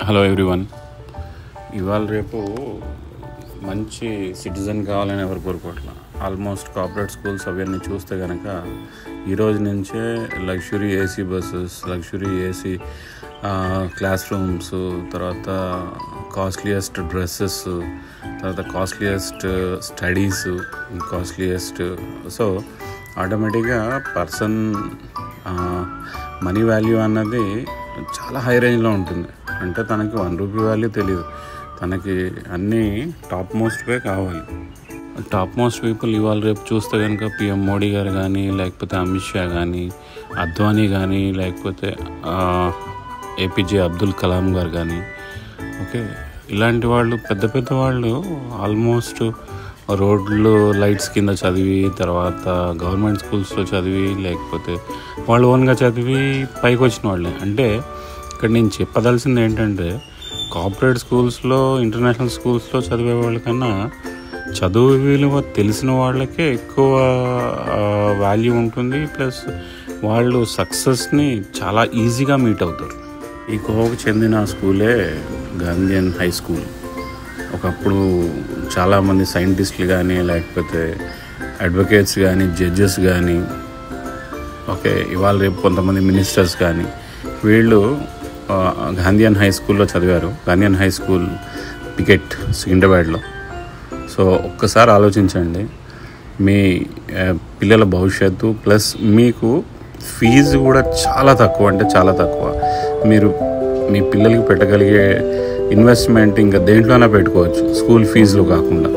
Hello everyone. ఇవాళ రేపు మంచి సిటిజన్ కావాలని ఎవరు కోరుకోవట్లా. ఆల్మోస్ట్ కార్పొరేట్ స్కూల్స్ అవన్నీ చూస్తే కనుక ఈరోజు నుంచే luxury AC buses, luxury AC class rooms, తర్వాత కాస్ట్లీయెస్ట్ డ్రెస్సెస్, తర్వాత కాస్ట్లీయెస్ట్ స్టడీస్, కాస్ట్లీయెస్ట్. సో ఆటోమేటిక్గా పర్సన్ మనీ వాల్యూ అన్నది చాలా హై రేంజ్లో ఉంటుంది. అంటే తనకి ₹1 వాల్యూ తెలియదు, తనకి అన్నీ టాప్ మోస్ట్వే కావాలి. టాప్ మోస్ట్ పీపుల్ ఇవాళ రేపు చూస్తే కనుక PM మోడీ గారు కానీ, లేకపోతే అమిత్ షా కానీ, అద్వానీ కానీ, లేకపోతే APJ అబ్దుల్ కలాం గారు కానీ, ఓకే, ఇలాంటి వాళ్ళు పెద్ద పెద్ద వాళ్ళు ఆల్మోస్ట్ రోడ్లు లైట్స్ కింద చదివి, తర్వాత గవర్నమెంట్ స్కూల్స్లో చదివి, లేకపోతే వాళ్ళు ఓన్గా చదివి పైకి వచ్చిన వాళ్ళే. అంటే ఇక్కడ నేను చెప్పదలసింది ఏంటంటే, కార్పొరేట్ స్కూల్స్లో, ఇంటర్నేషనల్ స్కూల్స్లో చదివే వాళ్ళకన్నా చదువు విలువ తెలిసిన వాళ్ళకే ఎక్కువ వాల్యూ ఉంటుంది. ప్లస్ వాళ్ళు సక్సెస్ని చాలా ఈజీగా మీట్ అవుతారు. ఈ కోవకు చెందిన స్కూలే గాంధీయన్ హై స్కూల్. ఒకప్పుడు చాలామంది సైంటిస్టులు కానీ, లేకపోతే అడ్వకేట్స్ కానీ, జడ్జెస్ కానీ, ఓకే, ఇవాళ రేపు కొంతమంది మినిస్టర్స్ కానీ, వీళ్ళు గాంధీయన్ హై స్కూల్లో చదివారు. గాంధీయన్ హై స్కూల్ పికెట్ సికింద్రాబాద్లో. సో ఒక్కసారి ఆలోచించండి, మీ పిల్లల భవిష్యత్తు ప్లస్ మీకు ఫీజు కూడా చాలా తక్కువ, అంటే చాలా తక్కువ. మీరు మీ పిల్లలకి పెట్టగలిగే ఇన్వెస్ట్మెంట్ ఇంకా దేంట్లోనే పెట్టుకోవచ్చు, స్కూల్ ఫీజులో కాకుండా.